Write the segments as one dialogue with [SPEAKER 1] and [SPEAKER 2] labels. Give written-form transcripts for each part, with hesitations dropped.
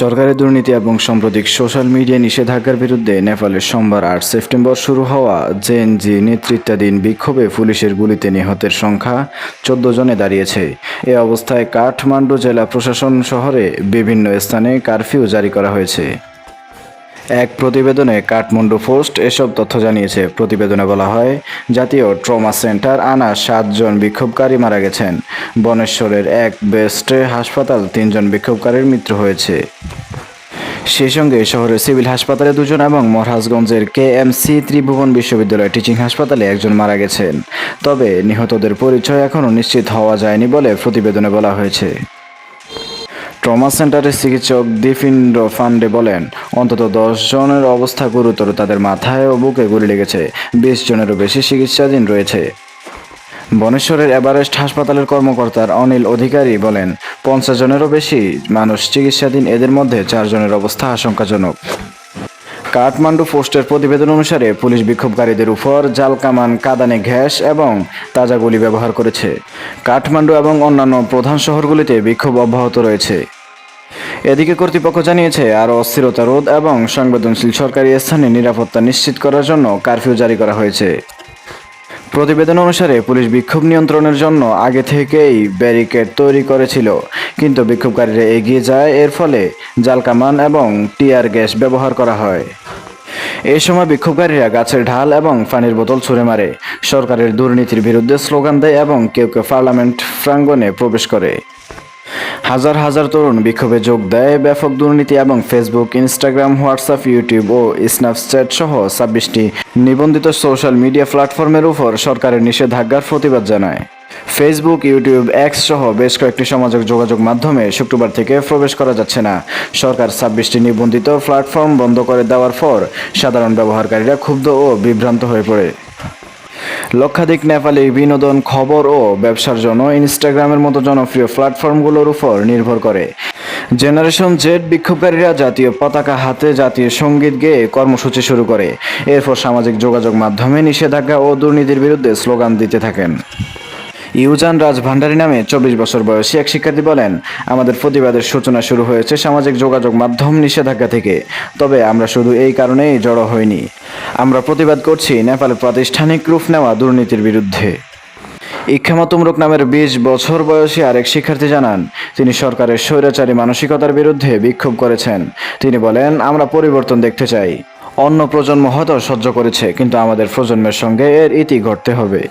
[SPEAKER 1] সরকারি দুর্নীতি এবং সাম্প্রতিক সোশ্যাল মিডিয়া নিষেধাজ্ঞার বিরুদ্ধে নেপালের সোমবার ৮ সেপ্টেম্বর শুরু হওয়া জেএনজি নেতৃত্বাধীন বিক্ষোভে পুলিশের গুলিতে নিহতের সংখ্যা ১৪ জনে দাঁড়িয়েছে। এ অবস্থায় কাঠমান্ডু জেলা প্রশাসন শহরে বিভিন্ন স্থানে কারফিউ জারি করা হয়েছে। এক প্রতিবেদনে কাঠমান্ডু পোস্ট এসব তথ্য জানিয়েছে। প্রতিবেদনে বলা হয়, জাতীয় ট্রমা সেন্টার আনা ৭ জন বিক্ষোভকারী মারা গেছেন। বনেশ্বরের এক বেস্ট হাসপাতাল ৩ জন বিক্ষোভকারীর মৃত্যু হয়েছে। সেই সঙ্গে শহরের সিভিল হাসপাতালে ২ জন এবং মহারাজগঞ্জের কেএমসি ত্রিভুবন বিশ্ববিদ্যালয় টিচিং হাসপাতালে ১ জন মারা গেছেন। তবে নিহতদের পরিচয় এখনও নিশ্চিত হওয়া যায়নি বলে প্রতিবেদনে বলা হয়েছে। ট্রমা সেন্টারের চিকিৎসক দীপেন্দ্র পান্ডে বলেন, অন্তত ১০ জনের অবস্থা গুরুতর, তাদের মাথায় ও বুকে গুলি লেগেছে। ২০ জনেরও বেশি চিকিৎসাধীন রয়েছে। বনেশ্বরের এভারেস্ট হাসপাতালের কর্মকর্তা অনিল অধিকারী বলেন, ৫০ জনেরও বেশি মানুষ চিকিৎসাধীন, এদের মধ্যে ৪ জনের অবস্থা আশঙ্কাজনক। কাঠমান্ডু পোস্টের প্রতিবেদন অনুসারে পুলিশ বিক্ষোভকারীদের উপর জাল কামান, কাঁদানে গ্যাস এবং তাজা গুলি ব্যবহার করেছে। কাঠমান্ডু এবং অন্যান্য প্রধান শহরগুলিতে বিক্ষোভ অব্যাহত রয়েছে। এদিকে কর্তৃপক্ষ জানিয়েছে, আরও অস্থিরতা রোধ এবং সংবেদনশীল সরকারি স্থানে নিরাপত্তা নিশ্চিত করার জন্য কারফিউ জারি করা হয়েছে। প্রতিবেদন অনুসারে পুলিশ বিক্ষোভ নিয়ন্ত্রণের জন্য আগে থেকেই ব্যারিকেড তৈরি করেছিল, কিন্তু বিক্ষোভকারীরা এগিয়ে যায়, এর ফলে জাল কামান এবং টিয়ার গ্যাস ব্যবহার করা হয়। এই সময় বিক্ষোভকারীরা গাছের ঢাল এবং পানির বোতল ছুঁড়ে মারে, সরকারের দুর্নীতির বিরুদ্ধে স্লোগান দেয় এবং কেউ কেউ পার্লামেন্ট প্রাঙ্গণে প্রবেশ করে। হাজার হাজার তরুণ বিক্ষোভে যোগ দেয়। ব্যাপক দুর্নীতি এবং ফেসবুক, ইনস্টাগ্রাম, হোয়াটসঅ্যাপ, ইউটিউব ও স্ন্যাপচ্যাট সহ ২৬টি নিবন্ধিত সোশ্যাল মিডিয়া প্ল্যাটফর্মের উপর সরকারের নিষেধাজ্ঞার প্রতিবাদ জানায়। ফেসবুক, ইউটিউব, এক্স সহ বেশ কয়েকটি সামাজিক যোগাযোগ মাধ্যমে শুক্রবার থেকে প্রবেশ করা যাচ্ছে না। সরকার ২৬টি নিবন্ধিত প্ল্যাটফর্ম বন্ধ করে দেওয়ার পর সাধারণ ব্যবহারকারীরা ক্ষুব্ধ ও বিভ্রান্ত হয়ে পড়ে। লক্ষাধিক নেপালি বিনোদন, খবর ও ব্যবসার জন্য ইনস্টাগ্রামের মতো জনপ্রিয় প্ল্যাটফর্মগুলোর উপর নির্ভর করে। জেনারেশন জেড বিক্ষোভকারীরা জাতীয় পতাকা হাতে জাতীয় সঙ্গীত গেয়ে কর্মসূচি শুরু করে। এরপর সামাজিক যোগাযোগ মাধ্যমে নিষেধাজ্ঞা ও দুর্নীতির বিরুদ্ধে স্লোগান দিতে থাকেন। ইউজান রাজ ভান্ডারী নামে ২৪ বছর বয়সী এক শিক্ষার্থী বলেন, আমাদের প্রতিবাদের সূচনা শুরু হয়েছে সামাজিক যোগাযোগ মাধ্যম নিষেধাজ্ঞা থেকে। তবে আমরা শুধু এই কারণেই জড়ো হইনি, আমরা প্রতিবাদ করছি নেপালে প্রাতিষ্ঠানিক রূপ নেওয়া দুর্নীতির বিরুদ্ধে। ইক্ষামা তুমরুক নামের ২০ বছর বয়সী আরেক শিক্ষার্থী জানান, তিনি সরকারের স্বৈরাচারী মানসিকতার বিরুদ্ধে বিক্ষোভ করেছেন। তিনি বলেন, আমরা পরিবর্তন দেখতে চাই। অন্য প্রজন্ম হয়তো সহ্য করেছে, কিন্তু আমাদের প্রজন্মের সঙ্গে এর ইতি ঘটতে হবে।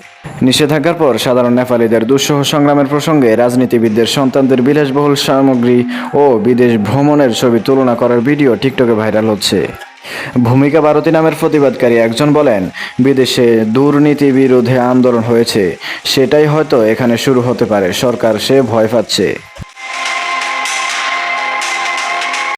[SPEAKER 1] নিষেধাজ্ঞার পর সাধারণ নেপালিদের দুঃসহ সংগ্রামের প্রসঙ্গে রাজনীতিবিদদের সন্তানদের বিলাসবহুল সামগ্রী ও বিদেশ ভ্রমণের ছবি তুলনা করার ভিডিও টিকটকে ভাইরাল হচ্ছে। ভূমিকা ভারতী নামের প্রতিবাদকারী একজন বলেন, বিদেশে দুর্নীতি বিরোধী আন্দোলন হয়েছে, সেটাই হয়তো এখানে শুরু হতে পারে। সরকার সে ভয় পাচ্ছে।